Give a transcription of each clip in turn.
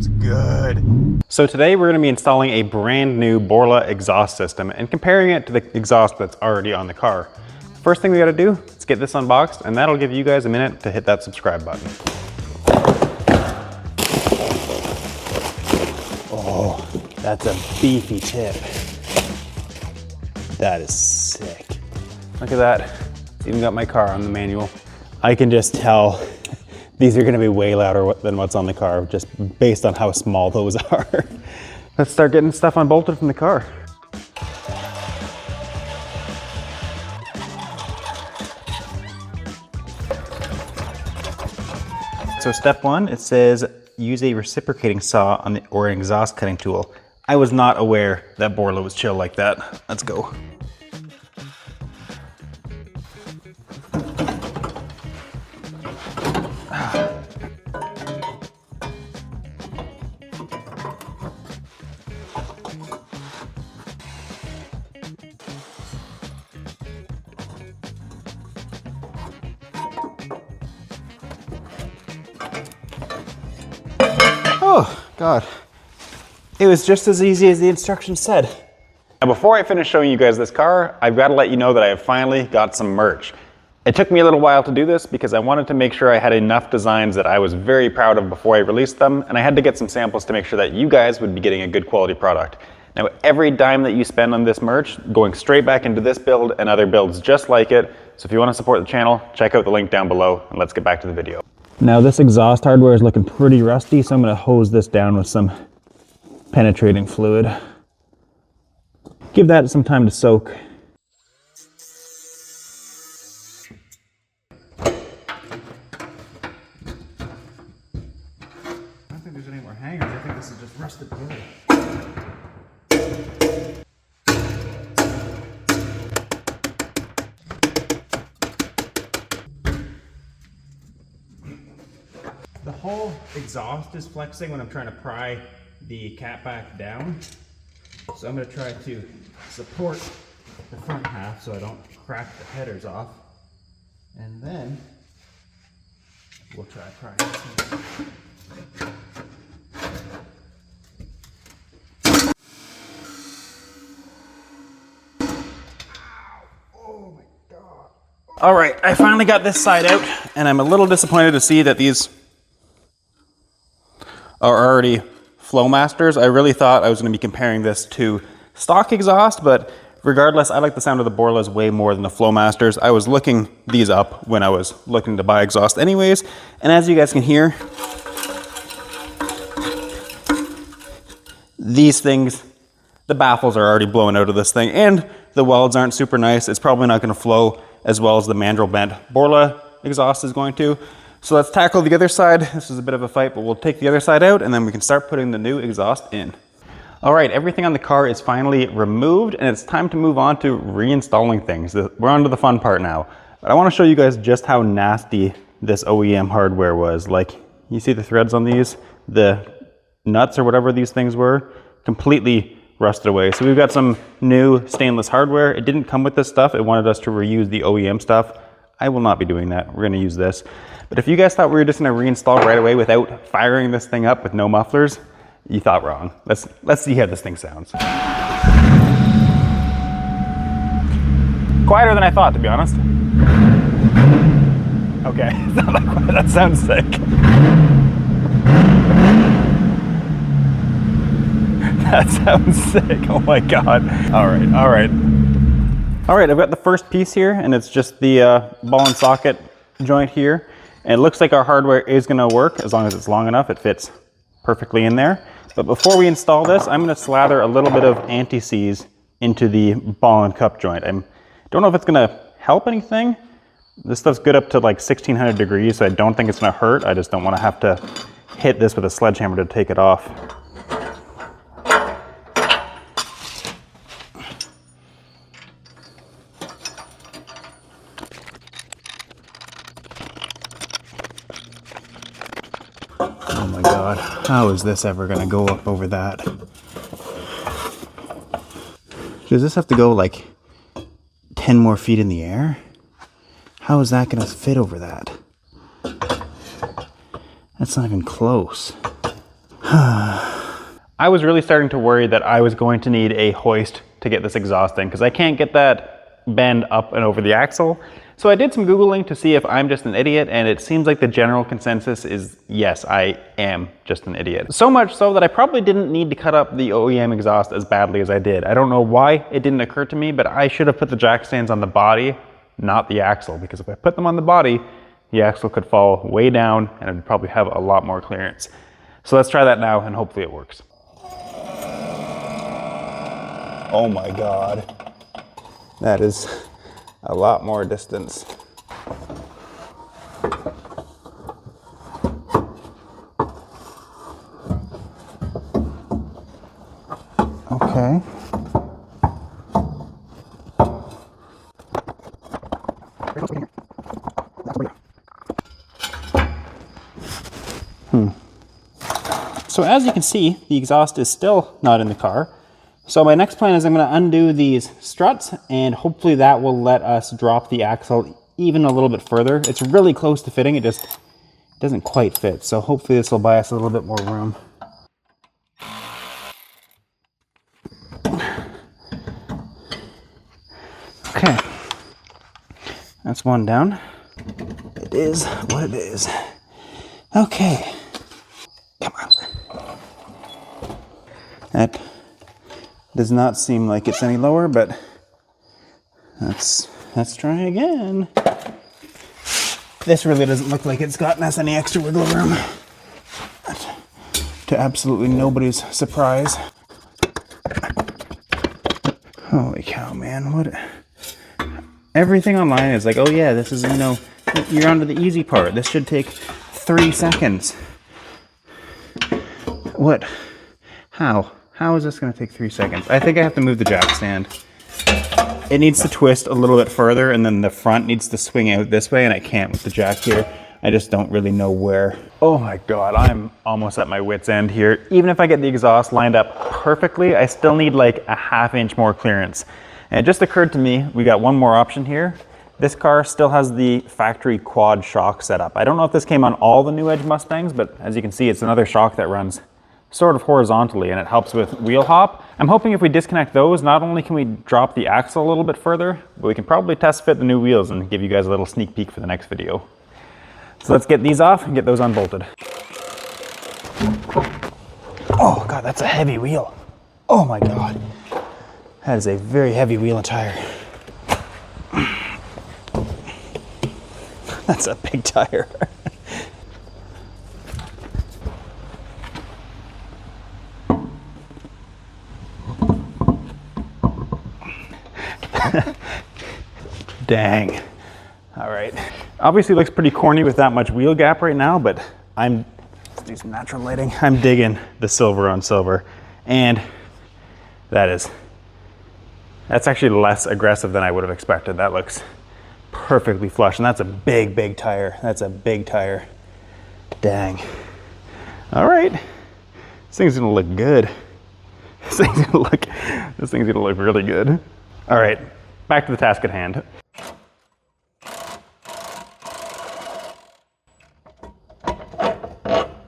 sounds good. So today we're gonna be installing a brand new Borla exhaust system and comparing it to the exhaust that's already on the car. First thing we gotta do is get this unboxed, and that'll give you guys a minute to hit that subscribe button. Oh, that's a beefy tip. That is sick. Look at that. It's even got my car on the manual. I can just tell these are gonna be way louder than what's on the car, just based on how small those are. Let's start getting stuff unbolted from the car. So step one, it says use a reciprocating saw or an exhaust cutting tool. I was not aware that Borla was chill like that. Let's go. Oh, God. It was just as easy as the instructions said. Now, before I finish showing you guys this car, I've got to let you know that I have finally got some merch. It took me a little while to do this because I wanted to make sure I had enough designs that I was very proud of before I released them, and I had to get some samples to make sure that you guys would be getting a good quality product. Now, every dime that you spend on this merch going straight back into this build and other builds just like it. So if you want to support the channel, check out the link down below, and let's get back to the video. Now, this exhaust hardware is looking pretty rusty, so I'm going to hose this down with some penetrating fluid. Give that some time to soak. I don't think there's any more hangers. I think this is just rusted together. The whole exhaust is flexing when I'm trying to pry the cap back down. So I'm going to try to support the front half so I don't crack the headers off. And then we'll try prying this one. Oh my God. All right, I finally got this side out, and I'm a little disappointed to see that these are already Flowmasters. I really thought I was going to be comparing this to stock exhaust, but regardless, I like the sound of the Borlas way more than the Flowmasters. I was looking these up when I was looking to buy exhaust anyways, and as you guys can hear, these things, the baffles are already blowing out of this thing, and the welds aren't super nice. It's probably not going to flow as well as the mandrel bent Borla exhaust is going to. So let's tackle the other side. This is a bit of a fight, but we'll take the other side out and then we can start putting the new exhaust in. All right, everything on the car is finally removed and it's time to move on to reinstalling things. We're on to the fun part now. But I want to show you guys just how nasty this OEM hardware was. Like, you see the threads on these? The nuts or whatever these things were, completely rusted away. So we've got some new stainless hardware. It didn't come with this stuff. It wanted us to reuse the OEM stuff. I will not be doing that. We're going to use this. But if you guys thought we were just going to reinstall right away without firing this thing up with no mufflers, you thought wrong. Let's see how this thing sounds. Quieter than I thought, to be honest. Okay, it's not that quiet. That sounds sick. That sounds sick. Oh my God. All right, all right. All right, I've got the first piece here, and it's just the ball and socket joint here. And it looks like our hardware is going to work as long as it's long enough. It fits perfectly in there. But before we install this, I'm going to slather a little bit of anti-seize into the ball and cup joint. I don't know if it's going to help anything. This stuff's good up to like 1600 degrees, so I don't think it's going to hurt. I just don't want to have to hit this with a sledgehammer to take it off. Oh my God, how is this ever gonna go up over that? Does this have to go like 10 more feet in the air? How is that gonna fit over that? That's not even close. I was really starting to worry that I was going to need a hoist to get this exhaust in because I can't get that bend up and over the axle. So I did some Googling to see if I'm just an idiot, and it seems like the general consensus is yes, I am just an idiot. So much so that I probably didn't need to cut up the OEM exhaust as badly as I did. I don't know why it didn't occur to me, but I should have put the jack stands on the body, not the axle, because if I put them on the body, the axle could fall way down and it would probably have a lot more clearance. So let's try that now and hopefully it works. Oh my God. That is a lot more distance. Okay. So as you can see, the exhaust is still not in the car. So my next plan is I'm going to undo these struts, and hopefully that will let us drop the axle even a little bit further. It's really close to fitting, it just doesn't quite fit. So hopefully this will buy us a little bit more room. Okay, that's one down. It is what it is. Okay, come on. That does not seem like it's any lower, but let's try again. This really doesn't look like it's gotten us any extra wiggle room. To absolutely nobody's surprise. Holy cow, man, what? Everything online is like, oh yeah, this is, you know, you're onto the easy part. This should take 3 seconds. What? How? How is this going to take 3 seconds? I think I have to move the jack stand. It needs to twist a little bit further, and then the front needs to swing out this way, and I can't with the jack here. I just don't really know where. Oh my God, I'm almost at my wit's end here. Even if I get the exhaust lined up perfectly, I still need like a ½ inch more clearance. And it just occurred to me, we got one more option here. This car still has the factory quad shock setup. I don't know if this came on all the new Edge Mustangs, but as you can see, it's another shock that runs sort of horizontally, and it helps with wheel hop. I'm hoping if we disconnect those, not only can we drop the axle a little bit further, but we can probably test fit the new wheels and give you guys a little sneak peek for the next video. So let's get these off and get those unbolted. Oh God, that's a heavy wheel. Oh my God. That is a very heavy wheel and tire. That's a big tire. Dang. All right. Obviously looks pretty corny with that much wheel gap right now, but let's do some natural lighting. I'm digging the silver on silver. And that's actually less aggressive than I would have expected. That looks perfectly flush, and that's a big, big tire. That's a big tire. Dang. All right. This thing's gonna look good. This thing's gonna look really good. All right, back to the task at hand.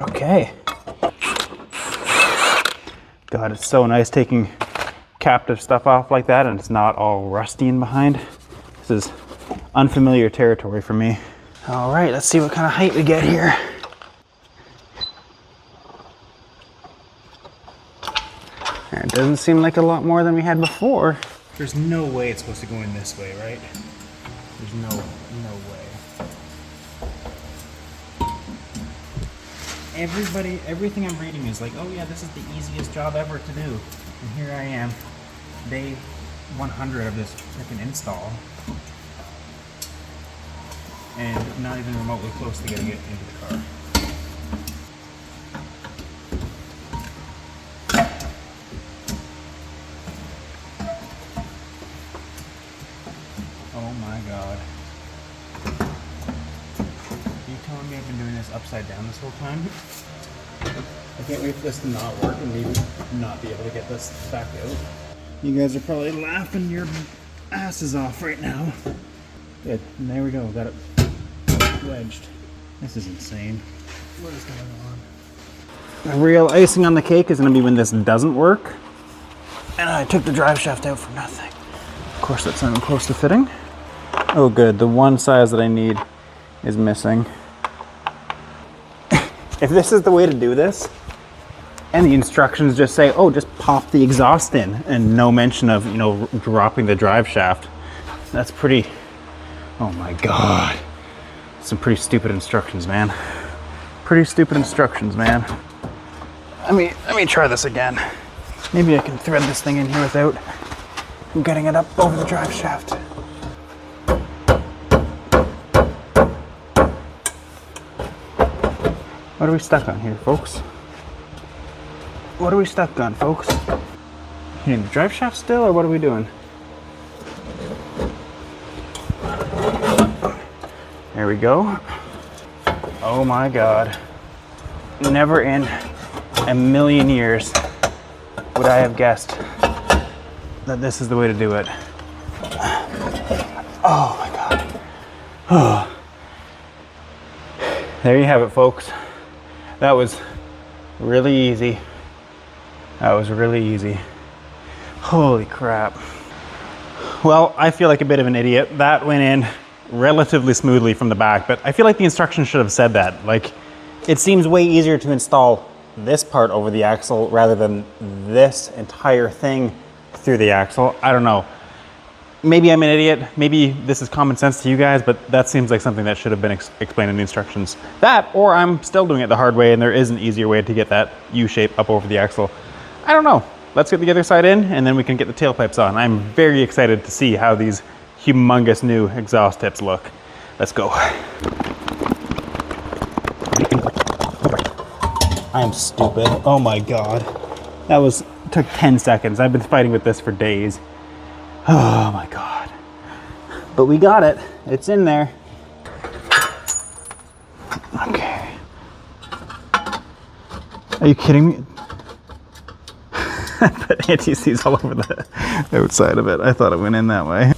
Okay. God, it's so nice taking captive stuff off like that and it's not all rusty in behind. This is unfamiliar territory for me. All right, let's see what kind of height we get here. It doesn't seem like a lot more than we had before. There's no way it's supposed to go in this way, right? There's no way. Everything I'm reading is like, oh yeah, this is the easiest job ever to do. And here I am, day 100 of this freaking install. And not even remotely close to getting it into the car. Oh my God. Are you telling me I've been doing this upside down this whole time? I can't wait for this to not work and maybe not be able to get this back out. You guys are probably laughing your asses off right now. Good, and there we go, got it wedged. This is insane. What is going on? The real icing on the cake is going to be when this doesn't work. And I took the drive shaft out for nothing. Of course, that's not even close to fitting. Oh good, the one size that I need is missing. If this is the way to do this, and the instructions just say, oh, just pop the exhaust in, and no mention of, you know, dropping the drive shaft, that's pretty, oh my God. Some pretty stupid instructions, man. Pretty stupid instructions, man. Let me try this again. Maybe I can thread this thing in here without getting it up over the drive shaft. What are we stuck on here, folks? What are we stuck on, folks? You need the drive shaft still, or what are we doing? There we go. Oh my God. Never in a million years would I have guessed that this is the way to do it. Oh my God. Oh. There you have it, folks. That was really easy. That was really easy. Holy crap. Well, I feel like a bit of an idiot. That went in relatively smoothly from the back, but I feel like the instructions should have said that. Like, it seems way easier to install this part over the axle rather than this entire thing through the axle. I don't know. Maybe I'm an idiot. Maybe this is common sense to you guys, but that seems like something that should have been explained in the instructions. That, or I'm still doing it the hard way and there is an easier way to get that U-shape up over the axle. I don't know. Let's get the other side in and then we can get the tailpipes on. I'm very excited to see how these humongous new exhaust tips look. Let's go. I am stupid. Oh my God. That took 10 seconds. I've been fighting with this for days. Oh my God. But we got it. It's in there. Okay. Are you kidding me? I put anti-seize all over the outside of it. I thought it went in that way.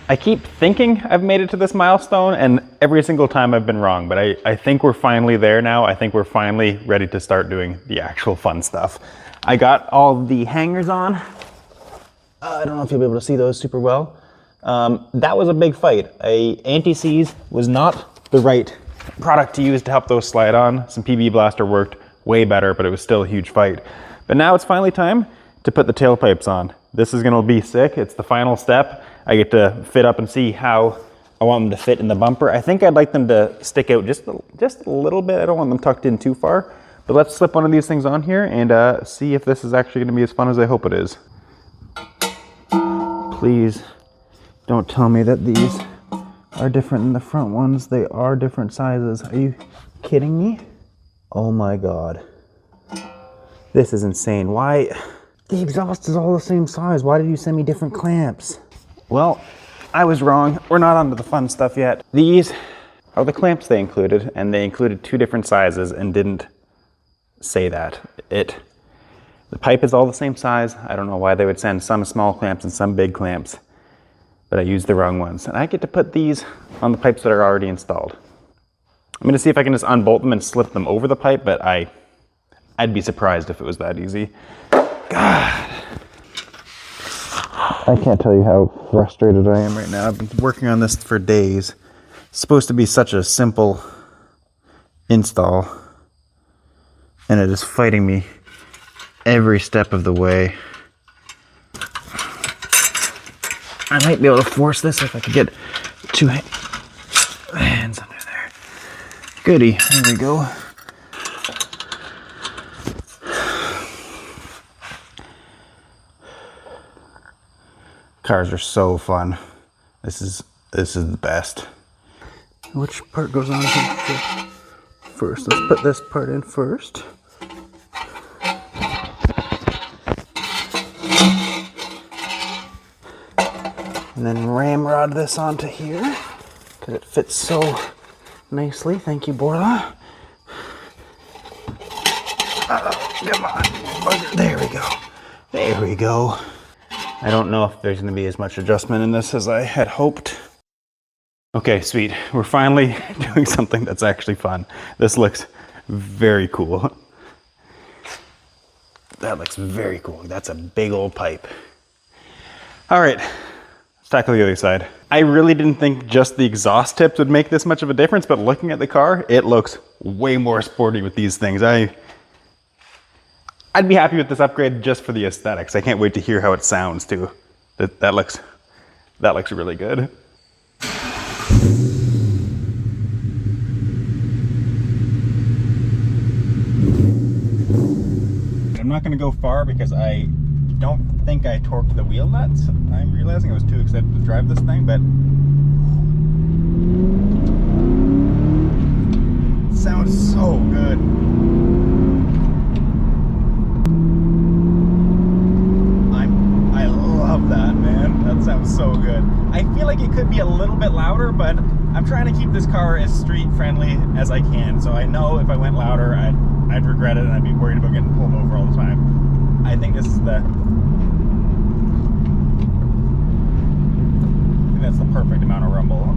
I keep thinking I've made it to this milestone, and every single time I've been wrong, but I think we're finally there now. I think we're finally ready to start doing the actual fun stuff. I got all the hangers on. I don't know if you'll be able to see those super well. That was a big fight. Anti-seize was not the right product to use to help those slide on. Some PB Blaster worked way better, but it was still a huge fight. But now it's finally time to put the tailpipes on. This is gonna be sick. It's the final step. I get to fit up and see how I want them to fit in the bumper. I think I'd like them to stick out just a little bit. I don't want them tucked in too far. But let's slip one of these things on here and see if this is actually gonna be as fun as I hope it is. Please don't tell me that these are different than the front ones. They are different sizes. Are you kidding me? Oh my God. This is insane. Why? The exhaust is all the same size. Why did you send me different clamps? Well, I was wrong. We're not onto the fun stuff yet. These are the clamps they included, and they included 2 different sizes and didn't say that. The pipe is all the same size. I don't know why they would send some small clamps and some big clamps, but I used the wrong ones. And I get to put these on the pipes that are already installed. I'm gonna see if I can just unbolt them and slip them over the pipe, but I'd be surprised if it was that easy. God. I can't tell you how frustrated I am right now. I've been working on this for days. It's supposed to be such a simple install, and it is fighting me every step of the way. I might be able to force this if I could get 2 hands under there. Goody, there we go. Cars are so fun. This is the best. Which part goes on first? Let's put this part in first. And then ramrod this onto here because it fits so nicely. Thank you, Borla. Come on. Okay, there we go. There we go. I don't know if there's going to be as much adjustment in this as I had hoped. Okay, sweet. We're finally doing something that's actually fun. This looks very cool. That looks very cool. That's a big old pipe. All right, let's tackle the other side. I really didn't think just the exhaust tips would make this much of a difference, but looking at the car, it looks way more sporty with these things. I'd be happy with this upgrade just for the aesthetics. I can't wait to hear how it sounds too. That looks really good. I'm not gonna go far because I don't think I torqued the wheel nuts. I'm realizing I was too excited to drive this thing, but it sounds so good. I love that, man. That sounds so good. I feel like it could be a little bit louder, but I'm trying to keep this car as street friendly as I can. So I know if I went louder, I'd regret it and I'd be worried about getting pulled over all the time. I think this is that's the perfect amount of rumble.